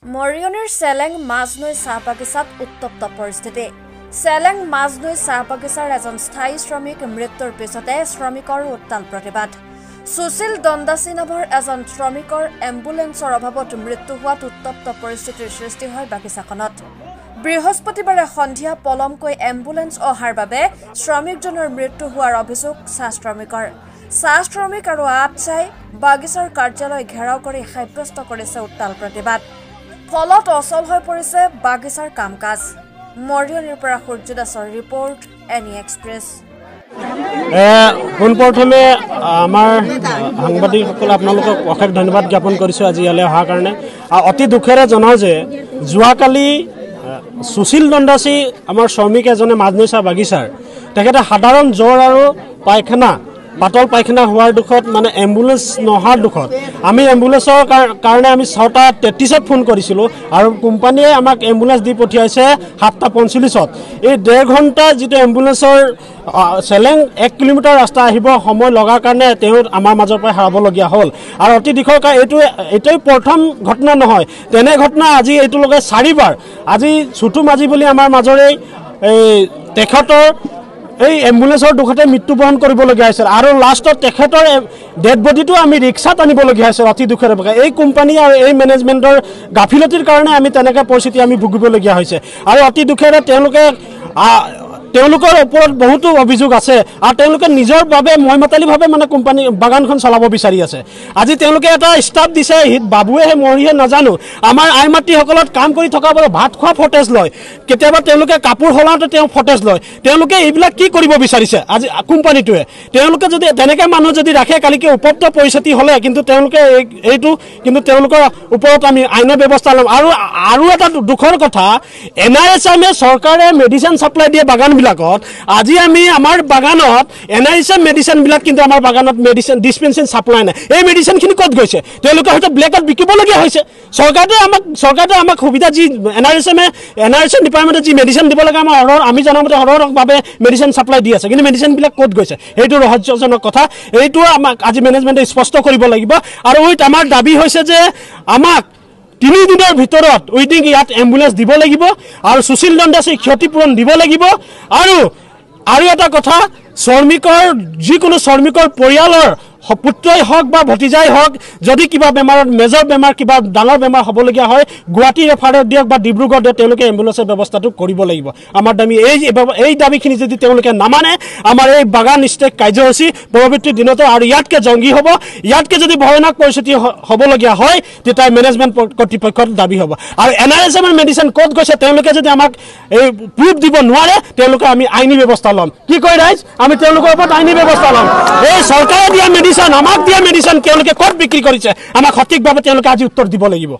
মৰিয়নিৰ চেলেং মাজনৈ চাহ বাগিচাত উত্তপ্ত পৰিস্থিতি। চেলেং মাজনৈ চাহ বাগিচাৰ এজন স্থায়ী শ্ৰমিক মৃত্যুৰ পিছতে শ্ৰমিকৰ উত্তাল প্ৰতিবাদ। সুশীল দণ্ডাচী নামৰ এজন শ্ৰমিকৰ এম্বুলেন্সৰ অভাৱত মৃত্যু হোৱাত উত্তপ্ত পৰিস্থিতিৰ সৃষ্টি হয় বাগিচাখনত। বৃহস্পতিবাৰে সন্ধিয়া পলমকৈ এম্বুলেন্স অহাৰ বাবে শ্ৰমিকজনৰ মৃত্যু হোৱাৰ অভিযোগ চাহ শ্ৰমিকৰ। চাহ শ্ৰমিক আৰু আটচাই বাগিচাৰ কাৰ্যালয় ঘেৰাও কৰি সাব্যস্ত কৰিছে উত্তাল প্ৰতিবাদ। ফলত অচল হৈ পৰিছে বাগিচাৰ কাম কাজ। মৰিয়নিৰ পৰা সূৰ্য দাসৰ ৰিপৰ্ট, এনি এক্সপ্ৰেছ। পোনপ্ৰথমে আমাৰ সাংবাদিকসকল আপোনালোকক অশেষ ধন্যবাদ জ্ঞাপন কৰিছোঁ আজি ইয়ালৈ অহাৰ কাৰণে। অতি দুখেৰে জনাওঁ যে যোৱাকালি সুশীল দণ্ডাচী আমাৰ শ্ৰমিক এজনে মাজনৈ চাহ বাগিচাৰ তেখেতে সাধাৰণ জ্বৰ আৰু পায়খানা পাতল পায়খানা হোৱাৰ দুখত মানে এম্বুলেন্স নহাৰ দুখত আমি এম্বুলেন্সৰ কাৰণে আমি 6:33 ফোন কৰিছিলোঁ আৰু কোম্পানীয়ে আমাক এম্বুলেন্স দি পঠিয়াইছে 7:45। এই 1.5 ঘণ্টা যিটো এম্বুলেন্সৰ চেলেং 1 কিলোমিটাৰ ৰাস্তা আহিব সময় লগাৰ কাৰণে তেওঁ আমাৰ মাজৰ পৰা হেৰাবলগীয়া হ'ল। আৰু অতি দিশৰ কাৰণে এইটোৱেই প্ৰথম ঘটনা নহয়, তেনে ঘটনা আজি এইটোলৈকে 4বাৰ। আজি চুটু মাজি বুলি আমাৰ মাজৰে তেখেতৰ এই এম্বুলেন্সৰ দুখতে মৃত্যুবৰণ কৰিবলগীয়া হৈছিল আৰু লাষ্টত তেখেতৰ ডেড বডিটো আমি ৰিক্সাত আনিবলগীয়া হৈছিল। অতি দুখেৰে এই কোম্পানী আৰু এই মেনেজমেণ্টৰ গাফিলতিৰ কাৰণে আমি তেনেকৈ পৰিস্থিতি আমি ভুগিবলগীয়া হৈছে। আৰু অতি দুখেৰে তেওঁলোকৰ ওপৰত বহুতো অভিযোগ আছে আৰু তেওঁলোকে নিজৰ বাবে মইমতালিভাৱে মানে কোম্পানী বাগানখন চলাব বিচাৰি আছে। আজি তেওঁলোকে এটা ষ্টাফ দিছে, বাবুৱেহে মৰিহে নাজানো, আমাৰ আই মাতৃসকলত কাম কৰি থকা বাবে ভাত খোৱা ফটেজ লয়, কেতিয়াবা তেওঁলোকে কাপোৰ সলাওঁতে তেওঁ ফটেজ লয়। তেওঁলোকে এইবিলাক কি কৰিব বিচাৰিছে আজি কোম্পানীটোৱে? তেওঁলোকে যদি তেনেকৈ মানুহ যদি ৰাখে কালিকে উপযুক্ত পৰিস্থিতি হ'লে কিন্তু তেওঁলোকে কিন্তু তেওঁলোকৰ ওপৰত আমি আইনৰ ব্যৱস্থা ল'ম। আৰু এটা দুখৰ কথা, NRSM চৰকাৰে মেডিচিন ছাপ্লাই দিয়ে বাগান আজি আমি আমাৰ বাগানত NRSM মেডিচিনবিলাক কিন্তু আমাৰ বাগানত মেডিচিন ডিছপেন্সিং ছাপ্লাই নাই। এই মেডিচিনখিনি ক'ত গৈছে? তেওঁলোকে হয়তো ব্লেকত বিকিবলগীয়া হৈছে। চৰকাৰে আমাক সুবিধা যি NRSM ডিপাৰ্টমেণ্টে যি মেডিচিন দিব লাগে আমি জনামতে সৰহভাৱে মেডিচিন ছাপ্লাই দি আছে, কিন্তু মেডিচিনবিলাক ক'ত গৈছে সেইটো ৰহস্যজনক কথা। এইটো আমাক আজি মেনেজমেণ্টে স্পষ্ট কৰিব লাগিব। আৰু আমাৰ দাবী হৈছে যে আমাক 3 দিনৰ ভিতৰত উইদিং ইয়াত এম্বুলেন্স দিব লাগিব আৰু সুশীল দণ্ডাচীক ক্ষতিপূৰণ দিব লাগিব। আৰু এটা কথা, যিকোনো শ্ৰমিকৰ পৰিয়ালৰ পুত্ৰই হওক বা ভতিজাই হওক যদি কিবা বেমাৰত মেজৰ বেমাৰ কিবা ডাঙৰ বেমাৰ হ'বলগীয়া হয় গুৱাহাটী ৰেফাৰত দিয়ক বা ডিব্ৰুগড় দিয়ক, তেওঁলোকে এম্বুলেন্সৰ ব্যৱস্থাটো কৰিব লাগিব। আমাৰ দাবী এই দাবীখিনি যদি তেওঁলোকে নামানে আমাৰ এই বাগান ষ্ট্ৰাইক কাৰ্যসূচী পৰৱৰ্তী দিনতো আৰু ইয়াতকৈ জংগী হ'ব। ইয়াতকৈ যদি ভয়ানক পৰিস্থিতি হ'বলগীয়া হয় তেতিয়া মেনেজমেণ্ট কৰ্তৃপক্ষৰ দাবী হ'ব। আৰু NRSM মেডিচিন ক'ত গৈছে তেওঁলোকে যদি আমাক এই প্ৰুফ দিব নোৱাৰে তেওঁলোকে আমি আইনী ব্যৱস্থা ল'ম। কি কয় ৰাইজ? আমি তেওঁলোকৰ ওপৰত আইনী ব্যৱস্থা ল'ম। এই চৰকাৰে দিয়া আমাক দিয়া মেডিচিন তেওঁলোকে ক'ত বিক্ৰী কৰিছে আমাক সঠিকভাৱে তেওঁলোকে আজি উত্তৰ দিব লাগিব।